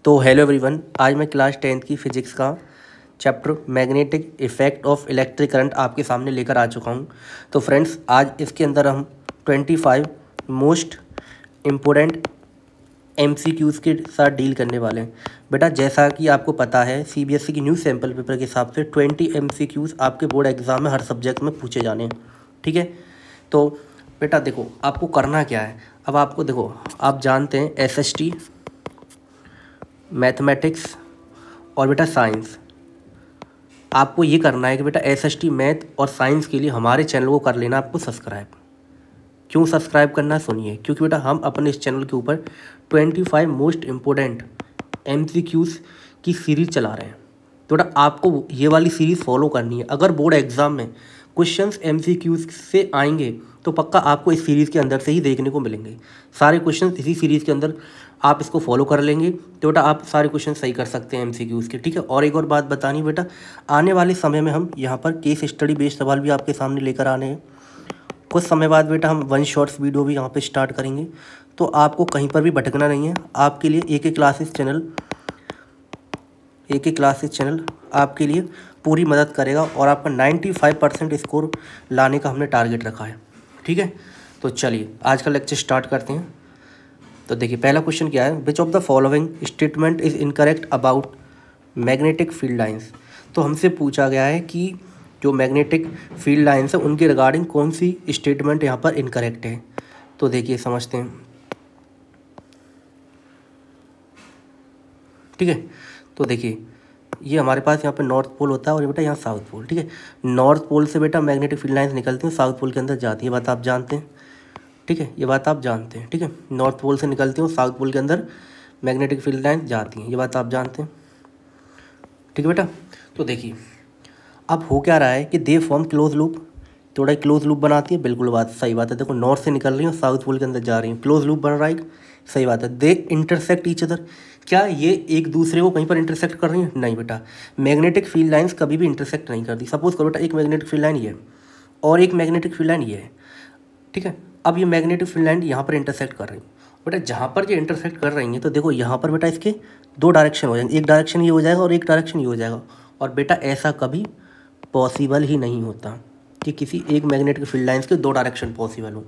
तो hello everyone, आज मैं क्लास 10th की फिजिक्स का chapter magnetic effect of electric current आपके सामने लेकर आ चुका हूं। तो फ्रेंड्स, आज इसके अंदर हम 25 मोस्ट इम्पोर्टेंट एमसीक्यूज़ के साथ डील करने वाले हैं। बेटा, जैसा कि आपको पता है, सीबीएसई की न्यू सैम्पल पेपर के हिसाब से 20 एमसीक्यूज़ आपके बोर्ड एग्जाम में हर सब्जेक्ट में पूछे जाने हैं। ठीक है, तो बेटा देखो, आपको करना क्या है। अब आपको देखो, आप जानते हैं एसएसटी, मैथमेटिक्स और बेटा साइंस। आपको ये करना है कि बेटा एसएसटी, मैथ और साइंस के लिए हमारे चैनल को कर लेना आपको सब्सक्राइब। क्यों सब्सक्राइब करना, सुनिए। क्योंकि बेटा हम अपने इस चैनल के ऊपर 25 मोस्ट इम्पोर्टेंट एमसीक्यूज़ की सीरीज़ चला रहे हैं। तो बेटा आपको ये वाली सीरीज़ फॉलो करनी है। अगर बोर्ड एग्ज़ाम में क्वेश्चंस एमसीक्यूज़ से आएंगे तो पक्का आपको इस सीरीज़ के अंदर से ही देखने को मिलेंगे। सारे क्वेश्चंस इसी सीरीज़ के अंदर आप इसको फॉलो कर लेंगे तो बेटा आप सारे क्वेश्चन सही कर सकते हैं एमसीक्यूज़ के। ठीक है, और एक और बात बतानी बेटा, आने वाले समय में हम यहाँ पर केस स्टडी बेस्ड सवाल भी आपके सामने लेकर आने हैं। कुछ समय बाद बेटा हम 1 शॉर्ट्स वीडियो भी यहाँ पे स्टार्ट करेंगे। तो आपको कहीं पर भी भटकना नहीं है। आपके लिए एक क्लासेस चैनल आपके लिए पूरी मदद करेगा और आपका 95% स्कोर लाने का हमने टारगेट रखा है। ठीक है, तो चलिए आज का लेक्चर स्टार्ट करते हैं। तो देखिए, पहला क्वेश्चन क्या है, विच of the following statement is incorrect about magnetic field lines. तो हमसे पूछा गया है कि जो मैग्नेटिक फील्ड लाइंस है उनके रिगार्डिंग कौन सी स्टेटमेंट यहाँ पर इनकरेक्ट है। तो देखिए समझते हैं। ठीक है, तो देखिए ये हमारे पास यहाँ पे नॉर्थ पोल होता है और बेटा यहाँ साउथ पोल। ठीक है, नॉर्थ पोल से बेटा मैग्नेटिक फील्ड लाइंस निकलती हैं, साउथ पोल के अंदर जाती है। ये बात आप जानते हैं। ठीक है, ये बात आप जानते हैं। ठीक है, नॉर्थ पोल से निकलती हैं, साउथ पोल के अंदर मैग्नेटिक फील्ड लाइंस जाती हैं। ये बात आप जानते हैं। ठीक है बेटा, तो देखिए अब हो क्या रहा है कि दे फॉर्म क्लोज लूप। थोड़ा क्लोज लूप बनाती है, बिल्कुल बात सही बात है। देखो, नॉर्थ से निकल रही है, साउथ पोल के अंदर जा रही है, क्लोज लूप बन रहा है, सही बात है। They intersect each other. क्या ये एक दूसरे को कहीं पर इंटरसेक्ट कर रही है? नहीं बेटा, मैग्नेटिक फील्ड लाइंस कभी भी इंटरसेक्ट नहीं करती। सपोज करो बेटा, एक मैग्नेटिक फील्ड लाइन ये है और एक मैग्नेटिक फील्ड लाइन ये है। ठीक है, अब ये मैग्नेटिक फील्ड लाइन यहाँ पर इंटरसेक्ट कर रही है। बेटा जहाँ पर ये इंटरसेक्ट कर रही है तो देखो यहाँ पर बेटा इसके 2 डायरेक्शन हो जाएंगे। एक डायरेक्शन ये हो जाएगा और एक डायरेक्शन ये हो जाएगा। और बेटा ऐसा कभी पॉसिबल ही नहीं होता कि किसी एक मैग्नेटिक फील्ड लाइंस के 2 डायरेक्शन पॉसिबल हो।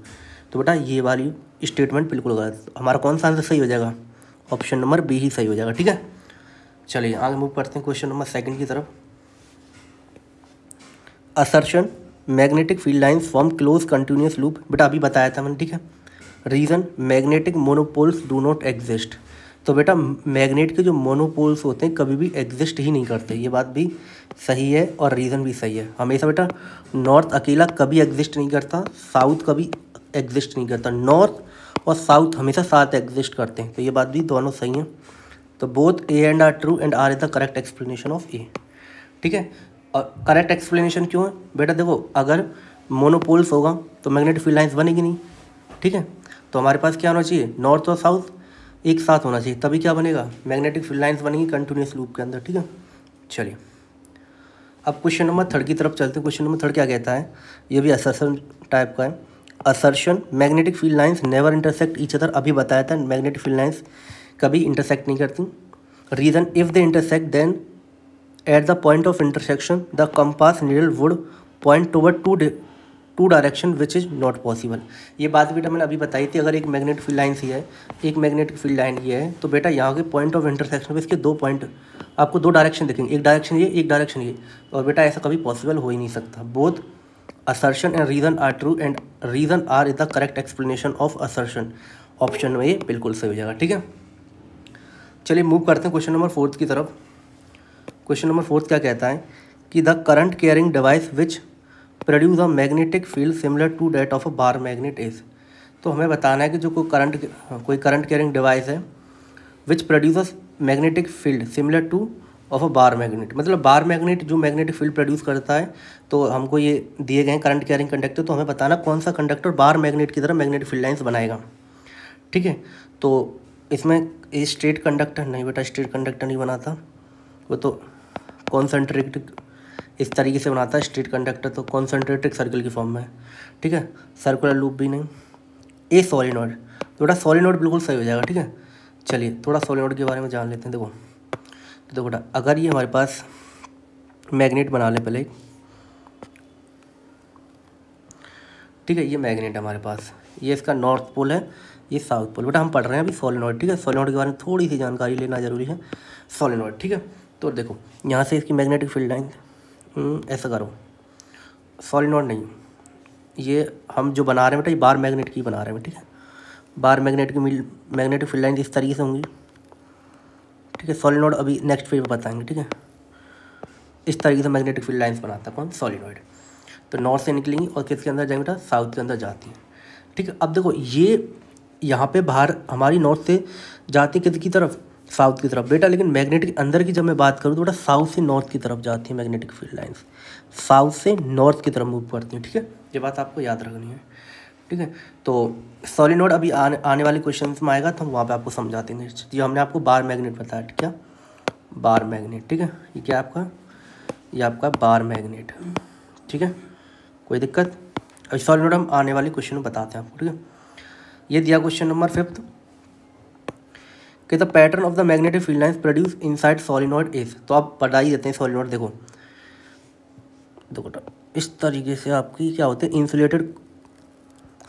तो बेटा ये वाली स्टेटमेंट बिल्कुल गलत। हमारा कौन सा आंसर सही हो जाएगा? ऑप्शन नंबर बी ही सही हो जाएगा। ठीक है, चलिए आगे मूव करते हैं क्वेश्चन नंबर 2 की तरफ। Assertion magnetic field lines form close continuous loop. बेटा अभी बताया था मैंने। ठीक है, reason magnetic monopoles do not exist. तो बेटा मैग्नेट के जो मोनोपोल्स होते हैं कभी भी एग्जिस्ट ही नहीं करते। ये बात भी सही है और रीज़न भी सही है। हमेशा बेटा नॉर्थ अकेला कभी एग्जिस्ट नहीं करता, साउथ कभी एग्जिस्ट नहीं करता। नॉर्थ और साउथ हमेशा साथ एग्जिस्ट करते हैं। तो ये बात भी दोनों सही हैं। तो both A and R true and R is the correct explanation of A. ठीक है, और करेक्ट एक्सप्लेनेशन क्यों है बेटा? देखो, अगर मोनोपोल्स होगा तो मैग्नेटिक फील्ड लाइंस बनेगी नहीं। ठीक है, तो हमारे पास क्या होना चाहिए? नॉर्थ और साउथ एक साथ होना चाहिए, तभी क्या बनेगा? मैग्नेटिक फील्ड लाइंस बनेगी कंटिन्यूस लूप के अंदर। ठीक है, चलिए अब क्वेश्चन नंबर 3 की तरफ चलते हैं। क्वेश्चन नंबर 3 क्या कहता है? ये भी असर्शन टाइप का है। Assertion magnetic field lines never intersect each other. अभी बताया था मैग्नेटिक फील्ड लाइंस कभी इंटरसेक्ट नहीं करती। Reason if they intersect then at the point of intersection the compass needle would point toward two direction which is not possible. ये बात बेटा मैंने अभी बताई थी। अगर एक मैग्नेटिक फील्ड लाइन ही है, एक मैग्नेटिक फील्ड लाइन ये है, तो बेटा यहाँ के पॉइंट ऑफ इंटरसेक्शन में इसके 2 पॉइंट आपको 2 डायरेक्शन दिखेंगे, एक डायरेक्शन ये, एक डायरेक्शन ये। और बेटा ऐसा कभी पॉसिबल हो ही नहीं सकता। Both assertion and reason are true and reason R is the correct explanation of assertion. Option में ये बिल्कुल सही हो जाएगा। ठीक है, चलिए मूव करते हैं क्वेश्चन नंबर 4 की तरफ। क्वेश्चन नंबर 4 क्या कहता है कि the current carrying device which produce a magnetic field similar to that of a bar magnet is. तो हमें बताना है कि जो कोई करंट कैरिंग डिवाइस है which produce magnetic field similar two of a bar magnet. मतलब बार मैग्नेट जो मैग्नेटिक फील्ड प्रोड्यूस करता है, तो हमको ये दिए गए हैं करंट कैरिंग कंडक्टर। तो हमें बताना कौन सा कंडक्टर बार मैग्नेट की तरह मैग्नेटिक फील्ड लाइंस बनाएगा। ठीक है, तो इसमें स्ट्रेट कंडक्टर नहीं बेटा, स्ट्रेट कंडक्टर नहीं बनाता, वो तो कॉन्सेंट्रिक इस तरीके से बनाता है स्ट्रेट कंडक्टर, तो कॉन्सेंट्रेटिक सर्कल की फॉर्म में। ठीक है, सर्कुलर लूप भी नहीं। ए सॉलिनॉइड, तो बेटा सॉलिनॉइड बिल्कुल सही हो जाएगा। ठीक है, चलिए थोड़ा सोलेनोइड के बारे में जान लेते हैं। देखो तो देखो बेटा, अगर ये हमारे पास मैग्नेट बना ले पहले, ठीक है, ये मैग्नेट है हमारे पास, ये इसका नॉर्थ पोल है, ये साउथ पोल। बेटा हम पढ़ रहे हैं अभी सोलेनोइड, ठीक है, सोलेनोइड के बारे में थोड़ी सी जानकारी लेना जरूरी है, सोलेनोइड, ठीक है। तो देखो यहाँ से इसकी मैग्नेटिक फील्ड लाइन ऐसा करो, सोलेनोइड नहीं, ये हम जो बना रहे हैं बेटा, ये बार मैग्नेट की बना रहे हैं, ठीक है। बार मैग्नेट की मैग्नेटिक फील्ड लाइन इस तरीके से होंगी, ठीक है। सोलेनोइड अभी नेक्स्ट पेज में बताएंगे, ठीक है। इस तरीके से मैग्नेटिक फील्ड लाइन्स बनाता है कौन, सोलेनोइड। तो नॉर्थ से निकलेंगी और किसके अंदर जाएंगे बेटा, साउथ के अंदर जाती हैं, ठीक है। अब देखो ये यहाँ पे बाहर हमारी नॉर्थ से जाती है किसकी तरफ, साउथ की तरफ बेटा, लेकिन मैग्नेटिक अंदर की जब मैं बात करूँ तो बेटा साउथ से नॉर्थ की तरफ जाती है मैग्नेटिक फील्ड लाइन्स, साउथ से नॉर्थ की तरफ मूव करती हैं, ठीक है। ये बात आपको याद रखनी है, ठीक है। तो सोलेनोइड अभी आने वाले क्वेश्चन में आएगा तो हम वहाँ पे आपको समझा देंगे। ये हमने आपको बार मैग्नेट बताया, ठीक है, बार मैग्नेट, ठीक है। ये क्या आपका, ये आपका बार मैग्नेट, ठीक है, कोई दिक्कत। अब सोलेनोइड हम आने वाले क्वेश्चन में बताते हैं आपको, ठीक है। ये दिया क्वेश्चन नंबर 5 कि the pattern of the magnetic field lines produce inside solenoid is. तो आप बता ही देते हैं सोलेनोइड, देखो देखो इस तरीके से आपकी क्या होते हैं, इंसुलेटेड,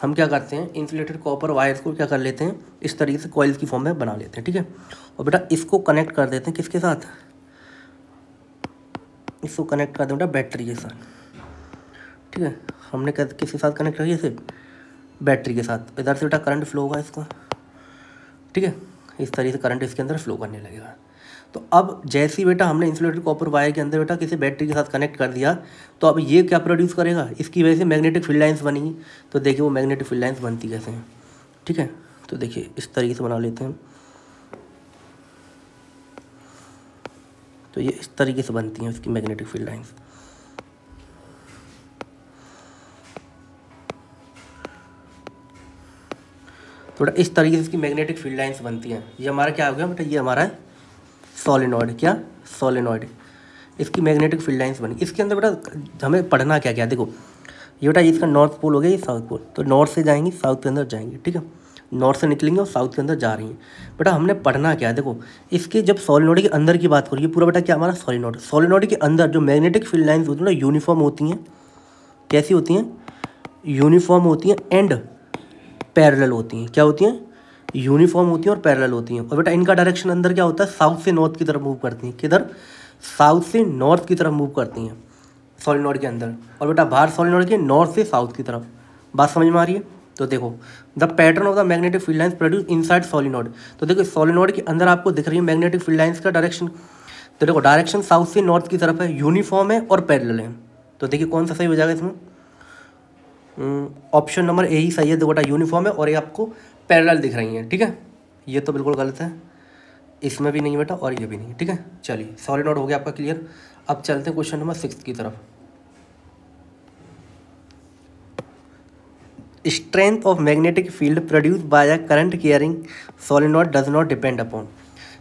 हम क्या करते हैं, इंसुलेटेड कॉपर वायर्स को क्या कर लेते हैं, इस तरीके से कॉइल्स की फॉर्म में बना लेते हैं, ठीक है। और बेटा इसको कनेक्ट कर देते हैं किसके साथ, इसको कनेक्ट कर दें बेटा बैटरी के साथ, ठीक है। हमने किसके साथ कनेक्ट किया, सिर्फ बैटरी के साथ। इधर से बेटा करंट फ्लो होगा इसका, ठीक है, इस तरीके से करंट इसके अंदर फ्लो करने लगेगा। तो अब जैसे ही बेटा हमने इंसुलेटेड कॉपर वायर के अंदर बेटा किसी बैटरी के साथ कनेक्ट कर दिया, तो अब ये क्या प्रोड्यूस करेगा, इसकी वजह से मैग्नेटिक फील्ड लाइन्स बनेगी। तो देखिए वो मैग्नेटिक फील्ड लाइन्स बनती कैसे हैं, ठीक है। तो देखिए इस तरीके से बना लेते हैं, तो ये इस तरीके से बनती हैं इसकी मैग्नेटिक फील्ड लाइन्स। थोड़ा इस तरीके से इसकी मैग्नेटिक फील्ड लाइन्स बनती हैं। ये हमारा क्या हो गया बेटा, ये हमारा है सोलेनोइड, क्या सोलेनोइड, इसकी मैग्नेटिक फील्ड लाइन्स बनी। इसके अंदर बेटा हमें पढ़ना क्या क्या, देखो ये बेटा इसका नॉर्थ पोल हो गया, ये साउथ पोल, तो नॉर्थ से जाएंगी साउथ के अंदर जाएंगी, ठीक है, नॉर्थ से निकलेंगे और साउथ के अंदर जा रही हैं। बेटा हमने पढ़ना क्या है, देखो इसके जब सोलेनोइड के अंदर की बात करिए, पूरा बेटा क्या हमारा सोलेनोइड, सोलेनोइड के अंदर जो मैग्नेटिक फील्ड लाइन्स होती हैं ना, यूनिफॉर्म होती हैं, कैसी होती हैं, यूनिफॉर्म होती हैं एंड पैरेलल होती हैं। क्या होती हैं, यूनिफॉर्म होती हैं और पैरेलल होती हैं। और बेटा इनका डायरेक्शन अंदर क्या होता है, साउथ से नॉर्थ की तरफ मूव करती हैं, किधर, साउथ से नॉर्थ की तरफ मूव करती हैं सोलेनोइड के अंदर, और बेटा बाहर सोलेनोइड के नॉर्थ से साउथ की तरफ। बात समझ में आ रही है। तो देखो the pattern of the magnetic field lines produce inside solenoid. तो देखो सोलेनोइड के अंदर आपको दिख रही है मैग्नेटिक फील्ड लाइन्स का डायरेक्शन। तो देखो डायरेक्शन साउथ से नॉर्थ की तरफ है, यूनिफॉर्म है और पैरेलल है। तो देखिए कौन सा सही हो जाएगा इसमें, ऑप्शन नंबर ए ही सही है। देखो बेटा यूनिफॉर्म है और ये आपको पैरेलल दिख रही हैं, ठीक है। ये तो बिल्कुल गलत है, इसमें भी नहीं बेटा और ये भी नहीं, ठीक है। चलिए सोलेनोइड हो गया आपका क्लियर। अब चलते हैं क्वेश्चन नंबर 6 की तरफ। Strength of magnetic field produce by a current carrying solenoid does not depend upon.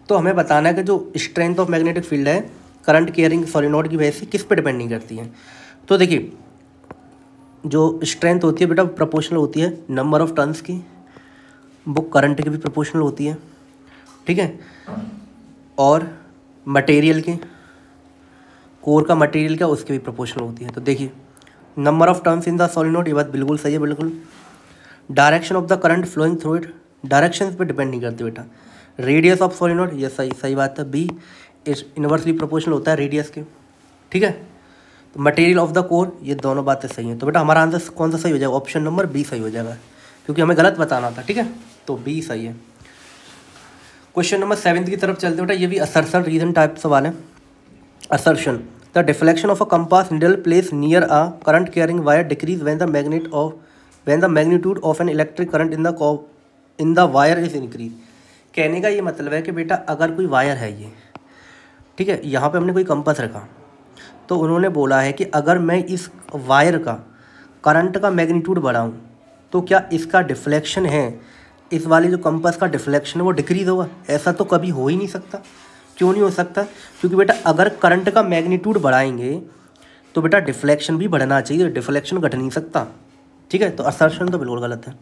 तो हमें बताना है कि जो स्ट्रेंथ ऑफ मैग्नेटिक फील्ड है करंट कैरिंग सोलेनोइड की वजह से किस पे डिपेंड नहीं करती है। तो देखिए जो स्ट्रेंथ होती है बेटा प्रोपोर्शनल होती है नंबर ऑफ टर्न्स की, वो करंट की भी प्रोपोर्शनल होती है, ठीक है। और मटेरियल के, कोर का मटेरियल क्या उसकी भी प्रोपोर्शनल होती है। तो देखिए number of turns in the solenoid, ये बात बिल्कुल सही है, बिल्कुल। Direction of the current flowing through it, direction पे डिपेंड नहीं करती बेटा। रेडियस ऑफ सोलेनोइड, ये सही बात है, बी इनवर्सली प्रोपोर्शनल होता है रेडियस के, ठीक है। तो मटेरियल ऑफ द कोर, ये दोनों बातें सही हैं। तो बेटा हमारा आंसर कौन सा सही हो जाएगा, ऑप्शन नंबर बी सही हो जाएगा, क्योंकि हमें गलत बताना था, ठीक है। तो बी सही है। क्वेश्चन नंबर 7 की तरफ चलते बेटा, ये भी असर्शन रीजन टाइप सवाल है। Assertion the deflection of a compass needle place near a current carrying wire decrease when the magnitude of an electric current in the wire is increase. कहने का ये मतलब है कि बेटा अगर कोई वायर है ये, ठीक है, यहाँ पे हमने कोई कंपास रखा, तो उन्होंने बोला है कि अगर मैं इस वायर का करंट का मैग्नीट्यूड बढ़ाऊँ तो क्या इसका डिफ्लेक्शन है, इस वाले जो कंपास का डिफ्लेक्शन है वो डिक्रीज होगा। ऐसा तो कभी हो ही नहीं सकता। क्यों नहीं हो सकता, क्योंकि बेटा अगर करंट का मैग्नीट्यूड बढ़ाएंगे तो बेटा डिफ्लेक्शन भी बढ़ना चाहिए, डिफ्लेक्शन घट नहीं सकता, ठीक है। तो असर्शन तो बिल्कुल गलत है।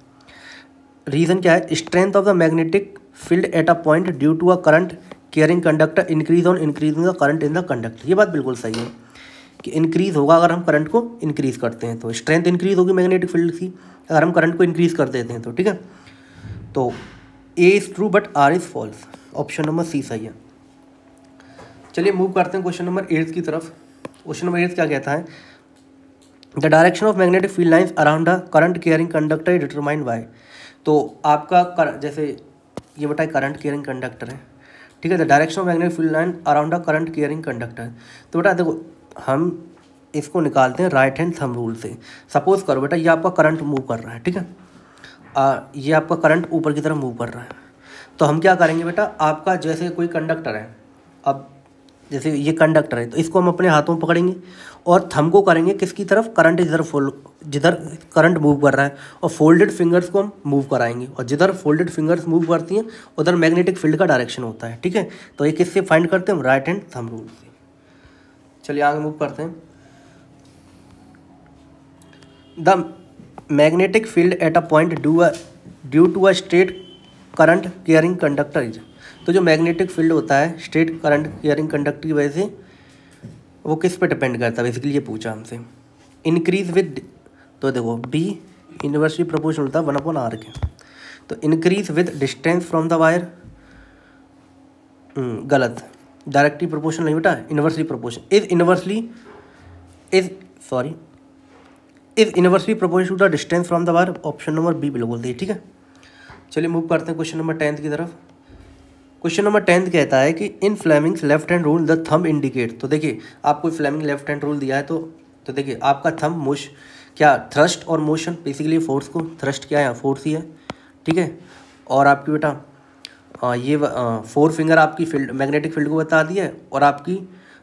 रीज़न क्या है, strength of the magnetic field at a point due to a current carrying conductor increase on increasing the current in the conductor. ये बात बिल्कुल सही है कि इंक्रीज होगा अगर हम करंट को इंक्रीज करते हैं तो स्ट्रेंथ इंक्रीज होगी मैग्नेटिक फील्ड की अगर हम करंट को इंक्रीज कर देते हैं तो, ठीक है। तो A is true but R is false, option number C सही है। चलिए मूव करते हैं क्वेश्चन नंबर 8 की तरफ। क्वेश्चन नंबर 8 क्या कहता है, the direction of magnetic field lines around the current carrying conductor is determined by. तो आपका जैसे ये बताए करंट कैरिंग कंडक्टर है, ठीक है। The direction of magnetic field line around the current carrying conductor, तो बेटा देखो हम इसको निकालते हैं राइट हैंड थंब रूल से। सपोज करो बेटा ये आपका करंट मूव कर रहा है, ठीक है। ये आपका करंट ऊपर की तरफ मूव कर रहा है, तो हम क्या करेंगे बेटा, आपका जैसे कोई कंडक्टर है, अब जैसे ये कंडक्टर है तो इसको हम अपने हाथों में पकड़ेंगे और थंब को करेंगे किसकी तरफ, करंट जिधर जिधर करंट मूव कर रहा है, और फोल्डेड फिंगर्स को हम मूव कराएंगे, और जिधर फोल्डेड फिंगर्स मूव करती हैं उधर मैग्नेटिक फील्ड का डायरेक्शन होता है, ठीक है। तो ये किससे फाइंड करते हैं हम, राइट हैंड थंब रूल से। चलिए आगे मूव करते हैं। The magnetic field at a point due to a straight current carrying conductor is, तो जो मैग्नेटिक फील्ड होता है स्ट्रेट करंट कैरिंग कंडक्टर की वजह से वो किस पे डिपेंड करता है, बेसिकली ये पूछा हमसे। इंक्रीज विद, तो देखो बी इनवर्सली प्रोपोर्शनल होता है 1/r के, तो increase with distance from the wire, गलत, डायरेक्टली प्रोपोर्शनल नहीं बेटा, inversely proportion is inversely proportional to the distance from the wire, option number B बिल्कुल दी, ठीक है। चलिए मूव करते हैं क्वेश्चन नंबर 10 की तरफ। क्वेश्चन नंबर 10 कहता है कि in Fleming's left hand rule the thumb indicate, तो देखिए आपको फ्लेमिंग लेफ्ट हैंड रूल दिया है, तो देखिए आपका थंब क्या थ्रस्ट और मोशन, बेसिकली फोर्स को थ्रस्ट क्या है, फोर्स ही है, ठीक है। और आपकी बेटा ये 4 फिंगर आपकी फील्ड मैग्नेटिक फील्ड को बता दिया है, और आपकी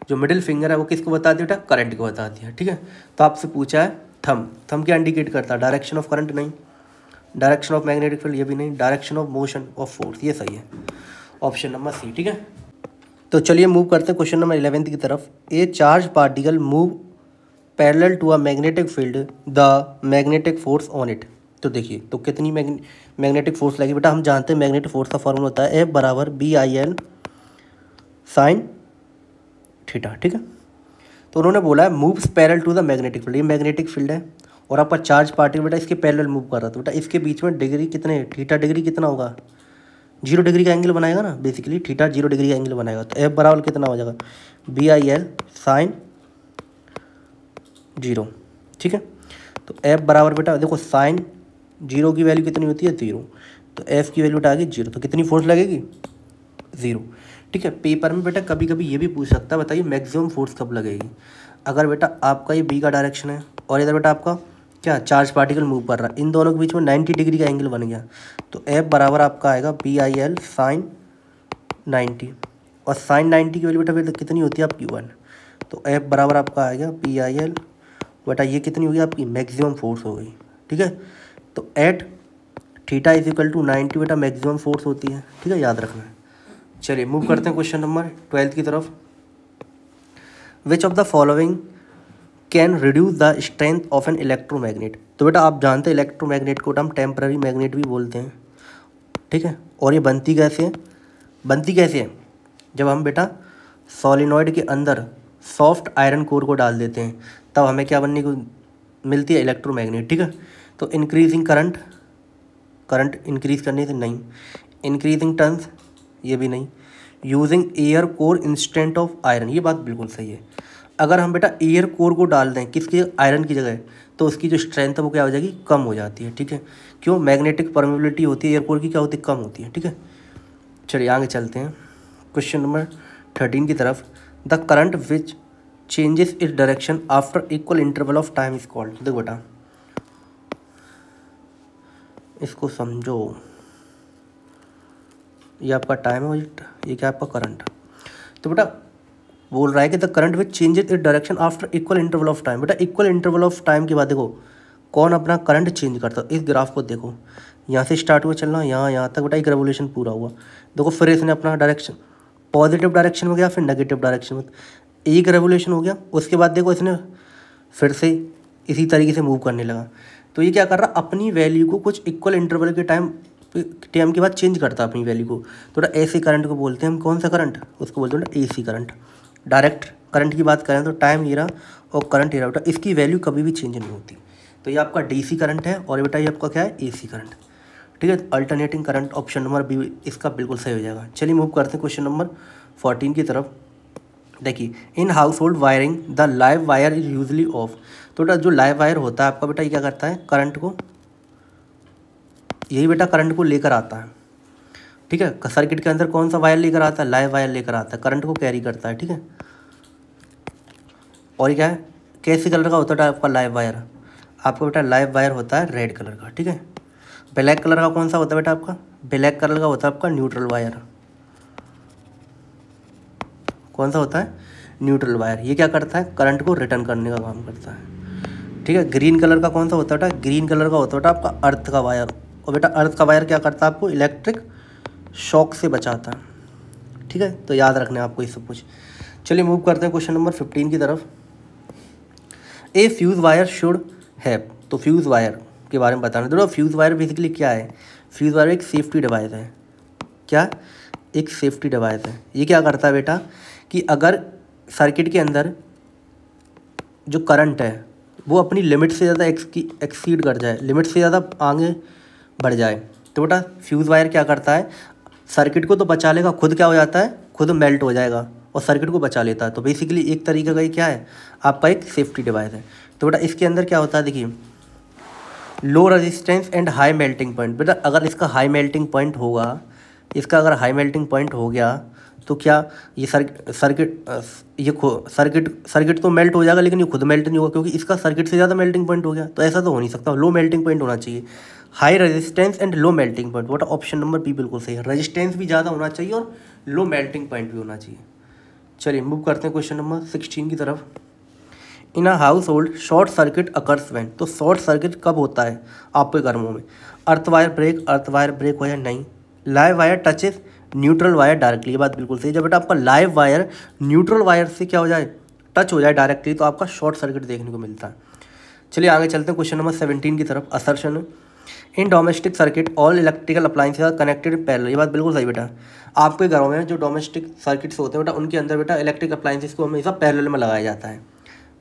जो मिडिल फिंगर है वो किसको बता दिया बेटा, करंट को बता दिया, ठीक है। तो आपसे पूछा है थंब क्या इंडिकेट करता है, डायरेक्शन ऑफ करंट नहीं, डायरेक्शन ऑफ मैग्नेटिक फील्ड ये भी नहीं, direction of motion of force, ये सही है, ऑप्शन नंबर सी, ठीक है। तो चलिए मूव करते हैं क्वेश्चन नंबर 11 की तरफ। A charge particle move parallel to a magnetic field, the magnetic force on it, तो देखिए तो कितनी मैग्नेटिक फोर्स लगी बेटा, हम जानते हैं मैग्नेटिक फोर्स का फॉर्मूला होता है F बराबर BIL साइन थीटा, ठीक है। तो उन्होंने बोला है moves parallel to the magnetic field, ये मैग्नेटिक फील्ड है और आपका चार्ज पार्टिकल बेटा इसके पैरेलल मूव कर रहा था, बेटा इसके बीच में डिग्री कितने, थीटा डिग्री कितना होगा, 0 डिग्री का एंगल बनाएगा ना, बेसिकली थीटा 0 डिग्री का एंगल बनाएगा, तो F बराबर कितना हो जाएगा, BIL साइन 0, ठीक है। तो F बराबर बेटा देखो साइन 0 की वैल्यू कितनी होती है, 0, तो F की वैल्यू आ गई 0, तो कितनी फोर्स लगेगी, 0, ठीक है। पेपर में बेटा कभी कभी ये भी पूछ सकता है, बताइए मैक्सिमम फोर्स कब लगेगी। अगर बेटा आपका ये B का डायरेक्शन है और इधर बेटा आपका क्या चार्ज पार्टिकल मूव कर रहा है, इन दोनों के बीच में 90 डिग्री का एंगल बन गया, तो F बराबर आपका आएगा BIL साइन 90, और साइन 90 की वैल्यू बेटा फिर कितनी होती है आपकी 1, तो F बराबर आपका आएगा BIL, बेटा ये कितनी होगी आपकी मैक्सिमम फोर्स हो गई, ठीक है। तो at theta is equal to 90 बेटा मैक्सिमम फोर्स होती है, ठीक है, याद रखना है। चलिए मूव करते हैं क्वेश्चन नंबर 12 की तरफ। Which of the following can reduce the strength of an electromagnet, तो बेटा आप जानते हैं इलेक्ट्रोमैग्नेट को हम टेम्पररी मैग्नेट भी बोलते हैं, ठीक है। और ये बनती कैसे है, जब हम बेटा सॉलिनॉइड के अंदर सॉफ्ट आयरन कोर को डाल देते हैं तब हमें क्या बनने को मिलती है, इलेक्ट्रोमैग्नेट, ठीक है। तो इंक्रीजिंग करंट इंक्रीज करने से नहीं, इंक्रीजिंग टर्न्स ये भी नहीं, using air core instant of iron, ये बात बिल्कुल सही है। अगर हम बेटा एयर कोर को डाल दें किसकी, आयरन की जगह, तो उसकी जो स्ट्रेंथ है वो क्या हो जाएगी, कम हो जाती है, ठीक है। क्यों, मैग्नेटिक परमेबिलिटी होती है एयर कोर की क्या होती है, कम होती है, ठीक है। चलिए आगे चलते हैं क्वेश्चन नंबर 13 की तरफ। The current which changes its direction after equal interval of time is called, देखो बेटा इसको समझो, ये आपका टाइम है, ये क्या आपका करंट, तो बेटा बोल रहा है कि the current which changes its direction after equal interval of time, बेटा इक्वल इंटरवल ऑफ टाइम के बाद देखो कौन अपना करंट चेंज करता है। इस ग्राफ को देखो, यहाँ से स्टार्ट हुआ चलना, यहाँ तक बेटा एक रेवोल्यूशन पूरा हुआ, देखो फिर इसने अपना डायरेक्शन पॉजिटिव डायरेक्शन में गया, फिर नेगेटिव डायरेक्शन में, एक रेवोल्यूशन हो गया, उसके बाद देखो इसने फिर से इसी तरीके से मूव करने लगा। तो ये क्या कर रहा है, अपनी वैल्यू को कुछ इक्वल इंटरवल के टाइम टाइम के बाद चेंज करता है अपनी वैल्यू को। थोड़ा ऐसे करंट को बोलते हैं हम, कौन सा करंट, उसको बोलते हैं AC करंट। डायरेक्ट करंट की बात करें तो टाइम ये रहा और करंट ये रहा बेटा, इसकी वैल्यू कभी भी चेंज नहीं होती। तो ये आपका DC करंट है और बेटा ये आपका क्या है, AC करंट। ठीक है, alternating current option number B इसका बिल्कुल सही हो जाएगा। चलिए मूव करते हैं क्वेश्चन नंबर 14 की तरफ। देखिए, in house hold wiring the live wire is usually of. तो बेटा जो लाइव वायर होता है आपका बेटा, ये क्या करता है, करंट को, यही बेटा करंट को लेकर आता है। ठीक है, सर्किट के अंदर कौन सा वायर लेकर आता है, लाइव वायर लेकर आता है, करंट को कैरी करता है। ठीक है, और ये क्या है, कैसे कलर का होता है आपका लाइव वायर, आपका बेटा लाइव वायर होता है रेड कलर का। ठीक है, ब्लैक कलर का कौन सा होता है बेटा आपका, ब्लैक कलर का होता है आपका न्यूट्रल वायर। कौन सा होता है, न्यूट्रल वायर। ये क्या करता है, करंट को रिटर्न करने का काम करता है। ठीक है, ग्रीन कलर का कौन सा होता है बेटा, ग्रीन कलर का होता है बेटा आपका अर्थ का वायर। और बेटा अर्थ का वायर क्या करता है, आपको इलेक्ट्रिक शॉक से बचाता है। ठीक है, तो याद रखना है आपको ये सब कुछ। चलिए मूव करते हैं क्वेश्चन नंबर 15 की तरफ। ए फ्यूज़ वायर शुड हैव। तो फ्यूज़ वायर के बारे में बताना। देखो फ्यूज़ वायर बेसिकली क्या है, फ्यूज़ वायर एक सेफ्टी डिवाइस है। क्या, एक सेफ्टी डिवाइस है। ये क्या करता है बेटा कि अगर सर्किट के अंदर जो करंट है वो अपनी लिमिट से ज़्यादा एक्सीड कर जाए, लिमिट से ज़्यादा आगे बढ़ जाए, तो बेटा फ्यूज़ वायर क्या करता है, सर्किट को तो बचा लेगा, खुद क्या हो जाता है, खुद मेल्ट हो जाएगा और सर्किट को बचा लेता है। तो बेसिकली एक तरीके का ये क्या है, आपका एक सेफ्टी डिवाइस है। तो बेटा इसके अंदर क्या होता है, देखिए low resistance and high melting point. बेटा अगर इसका हाई मेल्टिंग पॉइंट होगा, इसका अगर हाई मेल्टिंग पॉइंट हो गया तो क्या ये सर्किट तो मेल्ट हो जाएगा, लेकिन ये खुद मेल्ट नहीं होगा क्योंकि इसका सर्किट से ज़्यादा मेल्टिंग पॉइंट हो गया। तो ऐसा तो हो नहीं सकता, लो मेल्टिंग पॉइंट होना चाहिए। High resistance and low melting point, बेटा ऑप्शन नंबर बी बिल्कुल सही है। रेजिस्टेंस भी ज़्यादा होना चाहिए और लो मेल्टिंग पॉइंट भी होना चाहिए। चलिए मूव करते हैं क्वेश्चन नंबर 16 की तरफ। In a household short circuit occurs when. तो शॉर्ट सर्किट कब होता है आपके घरों में, अर्थ वायर ब्रेक हो या नहीं, live wire touches neutral wire directly. ये बात बिल्कुल सही है। जब बेटा आपका लाइव वायर न्यूट्रल वायर से क्या हो जाए, टच हो जाए डायरेक्टली, तो आपका शॉर्ट सर्किट देखने को मिलता है। चलिए आगे चलते हैं क्वेश्चन नंबर 17 की तरफ। Assertion, in domestic circuit all electrical appliances are connected in parallel. ये बात बिल्कुल सही बेटा। आपके घरों में जो डोमेस्टिक सर्किट्स होते हैं बेटा, उनके अंदर बेटा इलेक्ट्रिक अप्लायंसेस को हमेशा पैरेलल में लगाया जाता है।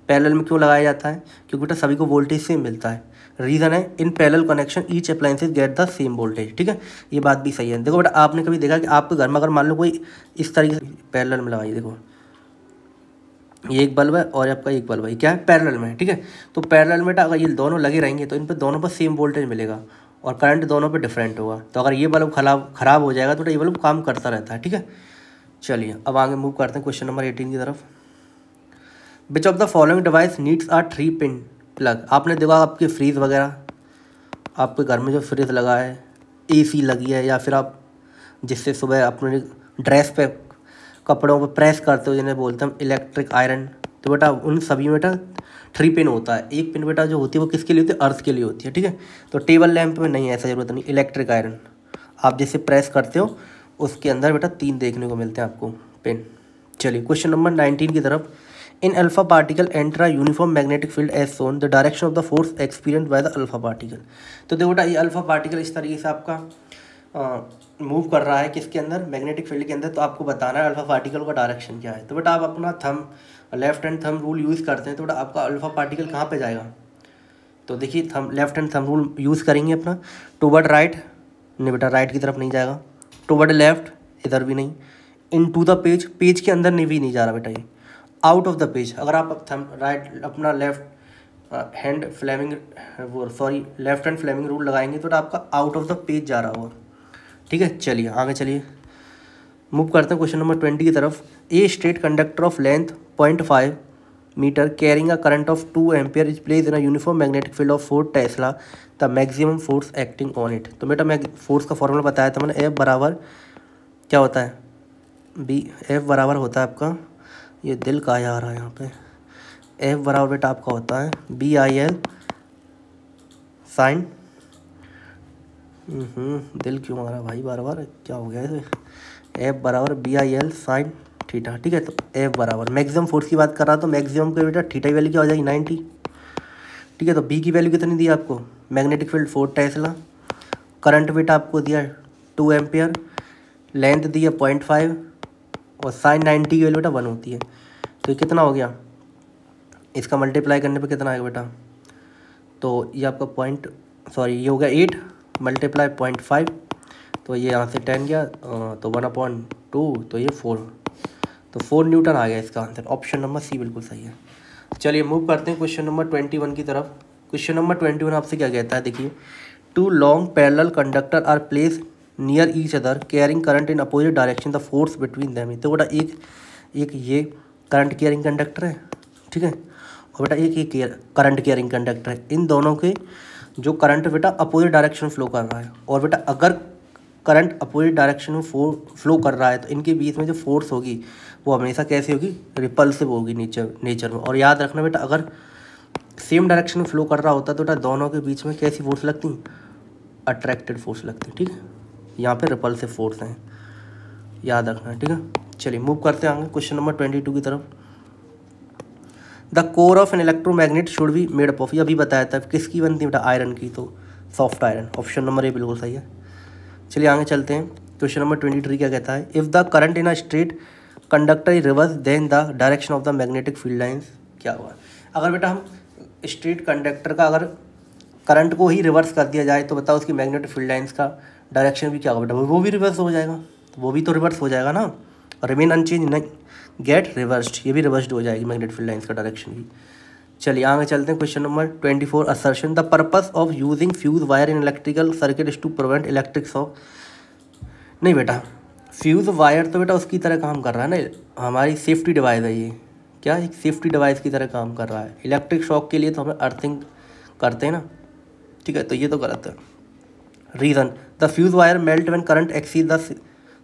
पैरेलल में क्यों लगाया जाता है, क्योंकि बेटा सभी को वोल्टेज सेम मिलता है। रीज़न है in parallel connection each appliances get the same voltage. ठीक है, ये बात भी सही है। देखो बेटा आपने कभी देखा कि आपके घर में अगर मान लो कोई इस तरीके से पैरेलल में लगाइए, देखो ये एक बल्ब है और आपका एक बल्ब है, ये क्या है, पैरेलल में है। ठीक है, तो पैरेलल में बेटा अगर ये दोनों लगे रहेंगे तो इन पर दोनों पर सेम वोल्टेज मिलेगा और करंट दोनों पे डिफरेंट होगा। तो अगर ये बल्ब खराब हो जाएगा तो ये बल्ब काम करता रहता है। ठीक है, चलिए अब आगे मूव करते हैं क्वेश्चन नंबर 18 की तरफ। Which of the following device needs are 3 pin plug. आपने देखा आपके फ्रीज वगैरह, आपके घर में जो फ्रिज लगा है, AC लगी है, या फिर आप जिससे सुबह अपने ड्रेस पे कपड़ों पे प्रेस करते हो, जिन्हें बोलते हैं हम इलेक्ट्रिक आयरन, तो बेटा उन सभी में बेटा 3 पिन होता है। एक पिन बेटा जो होती है वो किसके लिए होती है, अर्थ के लिए होती है। ठीक है, तो टेबल लैंप में नहीं है, ऐसा जरूरत नहीं। इलेक्ट्रिक आयरन आप जिससे प्रेस करते हो उसके अंदर बेटा 3 देखने को मिलते हैं आपको पिन। चलिए क्वेश्चन नंबर 19 की तरफ। In alpha particle enter a uniform magnetic field as shown the direction of the force experienced by the alpha particle. तो देखो बेटा ये अल्फा पार्टिकल इस तरीके से आपका मूव कर रहा है किसके अंदर, मैग्नेटिक फील्ड के अंदर। तो आपको बताना है अल्फा पार्टिकल का डायरेक्शन क्या है। तो बेटा आप अपना left hand thumb rule use करते हैं, तो बेटा आपका अल्फा पार्टिकल कहाँ पे जाएगा, तो देखिए left hand thumb rule use करेंगे अपना, टूवर्ड राइट, नहीं बेटा राइट की तरफ नहीं जाएगा, टूवर्ड लेफ्ट इधर भी नहीं, इन टू द पेज के अंदर नहीं जा रहा बेटा ये, आउट ऑफ द पेज। अगर आप राइट अपना लेफ्ट हैंड फ्लेमिंग रूल लगाएंगे तो आपका आउट ऑफ द पेज जा रहा होगा। ठीक है, चलिए आगे चलिए मूव करते हैं क्वेश्चन नंबर 20 की तरफ। A straight conductor of length 0.5 metre carrying a current of 2 ampere is place in a uniform magnetic field of 4 tesla the maximum force acting on it. तो बेटा मैं फोर्स का फॉर्मूला बताया था मैंने, F बराबर क्या होता है, F बराबर होता है आपका, ये दिल का आ रहा है यहाँ पे, F बराबर बेटा आपका होता है BIL साइन, दिल क्यों आ रहा है भाई बार बार, क्या हो गया इसे, F बराबर BIL साइन थीटा। ठीक है, तो F बराबर मैक्सिमम फोर्स की बात कर रहा, तो मैक्सिमम के बेटा थीटा की वैल्यू क्या हो जाएगी 90। ठीक है, तो B की वैल्यू कितनी दी आपको, मैग्नेटिक फील्ड 4 टेस्ला, करंट बेटा आपको दिया 2 एम्पियर, लेंथ दी है 0.5 और साइन 90 की वैल्यू बेटा 1 होती है। तो ये कितना हो गया, इसका मल्टीप्लाई करने पे कितना आएगा बेटा, तो ये आपका ये हो गया 8 मल्टीप्लाई 0.5, तो ये यहाँ से 10 गया, तो 1/2, तो ये 4, तो 4 न्यूटन आ गया इसका आंसर। ऑप्शन नंबर सी बिल्कुल सही है। चलिए मूव करते हैं क्वेश्चन नंबर 21 की तरफ। क्वेश्चन नंबर 21 आपसे क्या कहता है, देखिए 2 long parallel conductor are place near each other carrying current in opposite direction, the force between them. तो बेटा एक ये करंट कैरिंग कंडक्टर है, ठीक है, और बेटा एक ये करंट कैरिंग कंडक्टर है। इन दोनों के जो करंट बेटा अपोजिट डायरेक्शन में फ्लो कर रहा है, और बेटा अगर करंट अपोजिट डायरेक्शन में फ्लो कर रहा है तो इनके बीच में जो फोर्स होगी वो हमेशा कैसी होगी, रिपल्सिव होगी नेचर में। और याद रखना बेटा, अगर सेम डायरेक्शन में फ्लो कर रहा होता तो बेटा दोनों के बीच में कैसी फोर्स लगती, अट्रैक्टेड फोर्स लगती, ठीक है। यहाँ पे रिपल्सिव फोर्स हैं, याद रखना है, ठीक है। चलिए मूव करते हैं आगे क्वेश्चन नंबर 22 की तरफ। The core of an electromagnet should be made up of, ये अभी बताया था किसकी बनती है बेटा, आयरन की, तो soft iron. Option number A बिल्कुल सही है। चलिए आगे चलते हैं। क्वेश्चन नंबर 23 क्या कहता है, if the current in a straight conductor is reverse then the direction of the magnetic field lines क्या हुआ। अगर बेटा हम स्ट्रेट कंडक्टर का अगर करंट को ही रिवर्स कर दिया जाए तो बताओ उसकी मैग्नेटिक फील्ड लाइंस का डायरेक्शन भी क्या होगा बेटा, वो भी रिवर्स हो जाएगा, वो भी तो रिवर्स हो जाएगा ना, रिमेन अनचेंज नहीं गेट रिवर्स्ड, ये भी रिवर्स्ड हो जाएगी मैग्नेटिक फील्ड लाइंस का डायरेक्शन भी। चलिए आगे चलते हैं। Question number 24 assertion, the purpose of using fuse wire in electrical circuit is to prevent electric shock. नहीं बेटा, फ्यूज़ वायर तो बेटा उसकी तरह काम कर रहा है ना, हमारी सेफ्टी डिवाइस है ये, क्या एक सेफ्टी डिवाइस की तरह काम कर रहा है। इलेक्ट्रिक शॉक के लिए तो हमें अर्थिंग करते हैं ना, ठीक है, तो ये तो गलत है। Reason, the fuse wire melt when current exceed the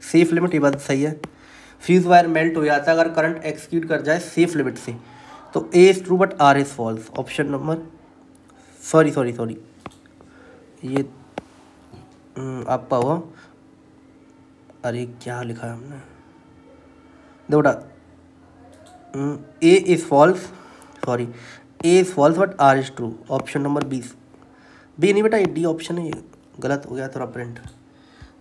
safe limit, ये बात सही है। फ्यूज़ वायर मेल्ट हो जाता है अगर करंट एक्सीड कर जाए सेफ लिमिट से, तो A is true but R is false. Option number sorry ये आपका हुआ, अरे क्या लिखा है हमने, देखो बेटा A is false but R is true. Option number B नहीं बेटा, ये डी ऑप्शन है, ये गलत हो गया थोड़ा प्रिंट।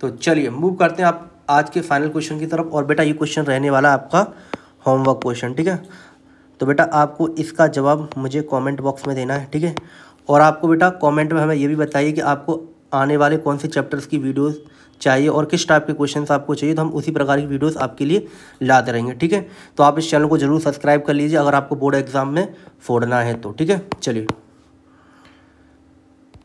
तो चलिए मूव करते हैं आप आज के फाइनल क्वेश्चन की तरफ। और बेटा ये क्वेश्चन रहने वाला है आपका होमवर्क क्वेश्चन, ठीक है। तो बेटा आपको इसका जवाब मुझे कमेंट बॉक्स में देना है, ठीक है। और आपको बेटा कमेंट में हमें ये भी बताइए कि आपको आने वाले कौन से चैप्टर्स की वीडियोस चाहिए और किस टाइप के क्वेश्चंस आपको चाहिए, तो हम उसी प्रकार की वीडियोस आपके लिए लाते रहेंगे, ठीक है। तो आप इस चैनल को जरूर सब्सक्राइब कर लीजिए अगर आपको बोर्ड एग्जाम में फोड़ना है तो, ठीक है। चलिए।